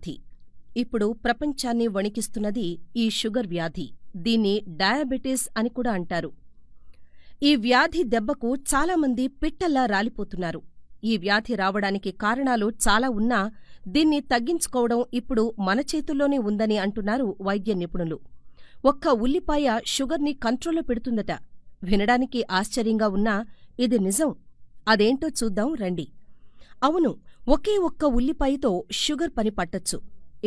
వ్యాధి. ఇప్పుడు ప్రపంచాన్ని వణికిస్తున్నది ఈ షుగర్ వ్యాధి. దీన్ని డయాబెటిస్ అని కూడా అంటారు. ఈ వ్యాధి దెబ్బకు చాలామంది పిట్టల్లా రాలిపోతున్నారు. ఈ వ్యాధి రావడానికి కారణాలు చాలా ఉన్నా దీన్ని తగ్గించుకోవడం ఇప్పుడు మన చేతుల్లోనే ఉందని అంటున్నారు వైద్య నిపుణులు. ఒక్క ఉల్లిపాయ షుగర్ని కంట్రోల్లో పెడుతుందట. వినడానికి ఆశ్చర్యంగా ఉన్నా ఇది నిజం. అదేంటో చూద్దాం రండి. అవును, ఒకే ఒక్క ఉల్లిపాయతో షుగర్ పని పట్టొచ్చు.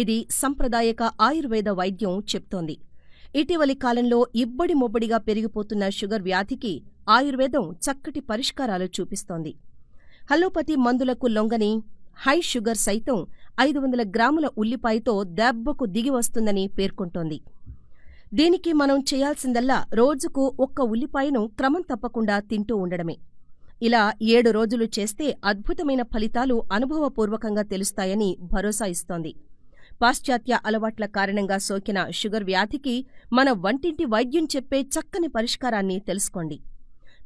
ఇది సంప్రదాయక ఆయుర్వేద వైద్యం చెప్తోంది. ఇటీవలి కాలంలో ఇబ్బడి మొబ్బడిగా పెరిగిపోతున్న షుగర్ వ్యాధికి ఆయుర్వేదం చక్కటి పరిష్కారాలు చూపిస్తోంది. అలోపతి మందులకు లొంగని హై షుగర్ సైతం 500 గ్రాముల ఉల్లిపాయతో దెబ్బకు దిగి వస్తుందని పేర్కొంటోంది. దీనికి మనం చేయాల్సిందల్లా రోజుకు ఒక్క ఉల్లిపాయను క్రమం తప్పకుండా తింటూ ఉండడమే. ఇలా 7 రోజులు చేస్తే అద్భుతమైన ఫలితాలు అనుభవపూర్వకంగా తెలుస్తాయని భరోసా ఇస్తోంది. పాశ్చాత్య అలవాట్ల కారణంగా సోకిన షుగర్ వ్యాధికి మన వంటింటి వైద్యం చెప్పే చక్కని పరిష్కారాన్ని తెలుసుకోండి.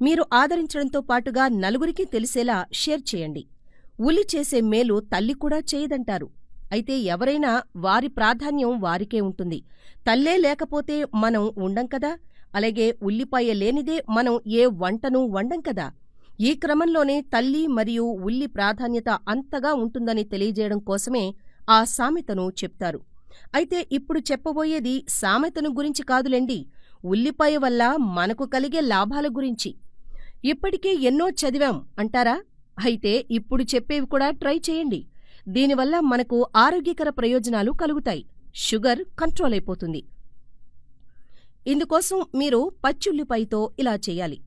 మీరు ఆదరించడంతో పాటుగా నలుగురికి తెలిసేలా షేర్ చేయండి. ఉల్లి చేసే మేలు తల్లి కూడా చేయదంటారు. అయితే ఎవరైనా వారి ప్రాధాన్యం వారికే ఉంటుంది. తల్లే లేకపోతే మనం ఉండం కదా. అలాగే ఉల్లిపాయ లేనిదే మనం ఏ వంటనూ వండం కదా. ఈ క్రమంలోనే తల్లి మరియు ఉల్లి ప్రాధాన్యత అంతగా ఉంటుందని తెలియజేయడం కోసమే ఆ సామెతను చెప్తారు. అయితే ఇప్పుడు చెప్పబోయేది సామెతను గురించి కాదులేండి, ఉల్లిపాయ వల్ల మనకు కలిగే లాభాల గురించి. ఇప్పటికే ఎన్నో చదివాం అంటారా? అయితే ఇప్పుడు చెప్పేవి కూడా ట్రై చేయండి. దీనివల్ల మనకు ఆరోగ్యకర ప్రయోజనాలు కలుగుతాయి. షుగర్ కంట్రోల్ అయిపోతుంది. ఇందుకోసం మీరు పచ్చి ఉల్లిపాయతో ఇలా చేయాలి.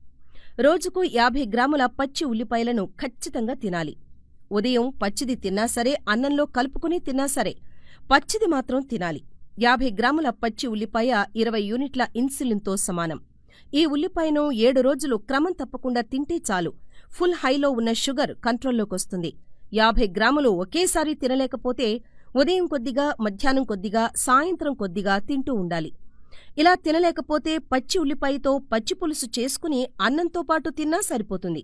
రోజుకు 50 గ్రాముల పచ్చి ఉల్లిపాయలను ఖచ్చితంగా తినాలి. ఉదయం పచ్చిది తిన్నా సరే, అన్నంలో కలుపుకుని తిన్నా సరే, పచ్చిది మాత్రం తినాలి. 50 గ్రాముల పచ్చి ఉల్లిపాయ 20 యూనిట్ల ఇన్సులిన్తో సమానం. ఈ ఉల్లిపాయను 7 రోజులు క్రమం తప్పకుండా తింటే చాలు. ఫుల్ హైలో ఉన్న షుగర్ కంట్రోల్లోకొస్తుంది. 50 గ్రాములు ఒకేసారి తినలేకపోతే ఉదయం కొద్దిగా, మధ్యాహ్నం కొద్దిగా, సాయంత్రం కొద్దిగా తింటూ ఉండాలి. ఇలా తినలేకపోతే పచ్చి ఉల్లిపాయతో పచ్చి పులుసు చేసుకుని అన్నంతో పాటు తిన్నా సరిపోతుంది.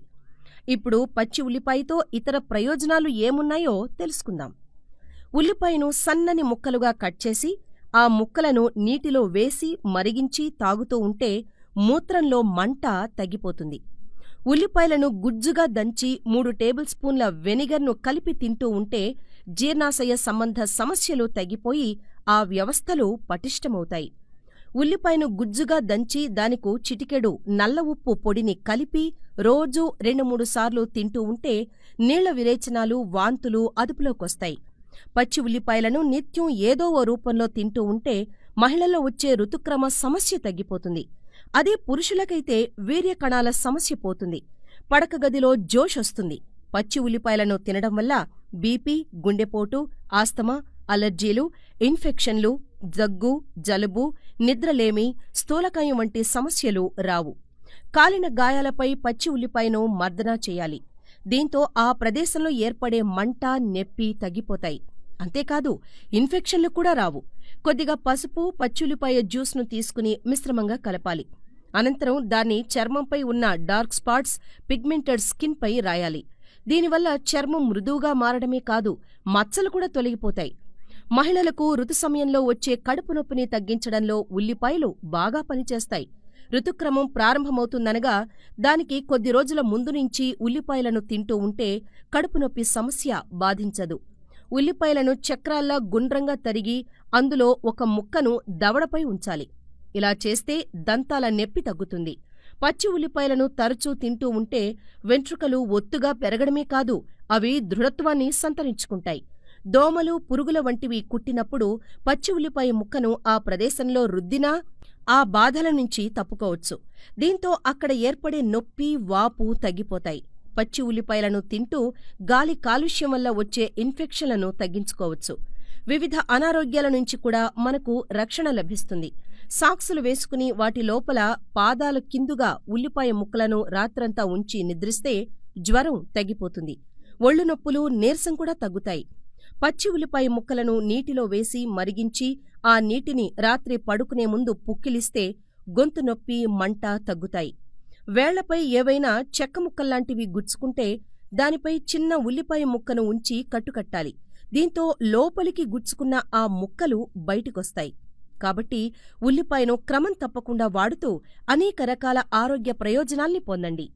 ఇప్పుడు పచ్చి ఉల్లిపాయతో ఇతర ప్రయోజనాలు ఏమున్నాయో తెలుసుకుందాం. ఉల్లిపాయను సన్నని ముక్కలుగా కట్ చేసి ఆ ముక్కలను నీటిలో వేసి మరిగించి తాగుతూ ఉంటే మూత్రంలో మంట తగ్గిపోతుంది. ఉల్లిపాయలను గుజ్జుగా దంచి 3 టేబుల్ స్పూన్ల వెనిగర్ను కలిపి తింటూ ఉంటే జీర్ణాశయ సంబంధ సమస్యలు తగ్గిపోయి ఆ వ్యవస్థలు పటిష్టమవుతాయి. ఉల్లిపాయను గుజ్జుగా దంచి దానికు చిటికెడు నల్ల ఉప్పు పొడిని కలిపి రోజూ 2-3 సార్లు తింటూ ఉంటే నీళ్ల విరేచనాలు, వాంతులు అదుపులోకొస్తాయి. పచ్చి ఉల్లిపాయలను నిత్యం ఏదో ఓ రూపంలో తింటూ ఉంటే మహిళల్లో వచ్చే ఋతుక్రమ సమస్య తగ్గిపోతుంది. అదే పురుషులకైతే వీర్యకణాల సమస్య పోతుంది. పడకగదిలో జోషొస్తుంది. పచ్చి ఉల్లిపాయలను తినడం వల్ల బీపీ, గుండెపోటు, ఆస్తమా, అలర్జీలు, ఇన్ఫెక్షన్లు, దగ్గు, జలుబు, నిద్రలేమి, స్థూలకాయం వంటి సమస్యలు రావు. కాలిన గాయాలపై పచ్చి ఉల్లిపాయను మర్దనా చేయాలి. దీంతో ఆ ప్రదేశంలో ఏర్పడే మంట, నెప్పి తగ్గిపోతాయి. అంతేకాదు, ఇన్ఫెక్షన్లు కూడా రావు. కొద్దిగా పసుపు, పచ్చుల్లిపాయ జ్యూస్ను తీసుకుని మిశ్రమంగా కలపాలి. అనంతరం దాన్ని చర్మంపై ఉన్న డార్క్ స్పాట్స్, పిగ్మెంటెడ్ స్కిన్ పై రాయాలి. దీనివల్ల చర్మం మృదువుగా మారడమే కాదు, మచ్చలు కూడా తొలగిపోతాయి. మహిళలకు ఋతు సమయంలో వచ్చే కడుపు నొప్పిని తగ్గించడంలో ఉల్లిపాయలు బాగా పనిచేస్తాయి. ఋతుక్రమం ప్రారంభమవుతుందనగా దానికి కొద్ది రోజుల ముందు నుంచి ఉల్లిపాయలను తింటూ ఉంటే కడుపు నొప్పి సమస్య బాధించదు. ఉల్లిపాయలను చక్రాల్లా గుండ్రంగా తరిగి అందులో ఒక ముక్కను దవడపై ఉంచాలి. ఇలా చేస్తే దంతాల నొప్పి తగ్గుతుంది. పచ్చి ఉల్లిపాయలను తరచూ తింటూ ఉంటే వెంట్రుకలు ఒత్తుగా పెరగడమే కాదు, అవి దృఢత్వాన్ని సంతరించుకుంటాయి. దోమలు, పురుగుల వంటివి కుట్టినప్పుడు పచ్చి ఉల్లిపాయ ముక్కను ఆ ప్రదేశంలో రుద్దినా ఆ బాధల నుంచి తప్పుకోవచ్చు. దీంతో అక్కడ ఏర్పడే నొప్పి, వాపు తగ్గిపోతాయి. పచ్చి ఉల్లిపాయలను తింటూ గాలి కాలుష్యం వల్ల వచ్చే ఇన్ఫెక్షన్లను తగ్గించుకోవచ్చు. వివిధ అనారోగ్యాల నుంచి కూడా మనకు రక్షణ లభిస్తుంది. సాక్సులు వేసుకుని వాటి లోపల పాదాల కిందుగా ఉల్లిపాయ ముక్కలను రాత్రంతా ఉంచి నిద్రిస్తే జ్వరం తగ్గిపోతుంది. ఒళ్ళు నొప్పులు, నీరసం కూడా తగ్గుతాయి. పచ్చి ఉల్లిపాయ ముక్కలను నీటిలో వేసి మరిగించి ఆ నీటిని రాత్రి పడుకునే ముందు పుక్కిలిస్తే గొంతు నొప్పి, మంట తగ్గుతాయి. వేళ్లపై ఏవైనా చెక్క ముక్కల్లాంటివి గుచ్చుకుంటే దానిపై చిన్న ఉల్లిపాయ ముక్కను ఉంచి కట్టుకట్టాలి. దీంతో లోపలికి గుచ్చుకున్న ఆ ముక్కలు బయటికొస్తాయి. కాబట్టి ఉల్లిపాయను క్రమం తప్పకుండా వాడుతూ అనేక రకాల ఆరోగ్య ప్రయోజనాల్ని పొందండి.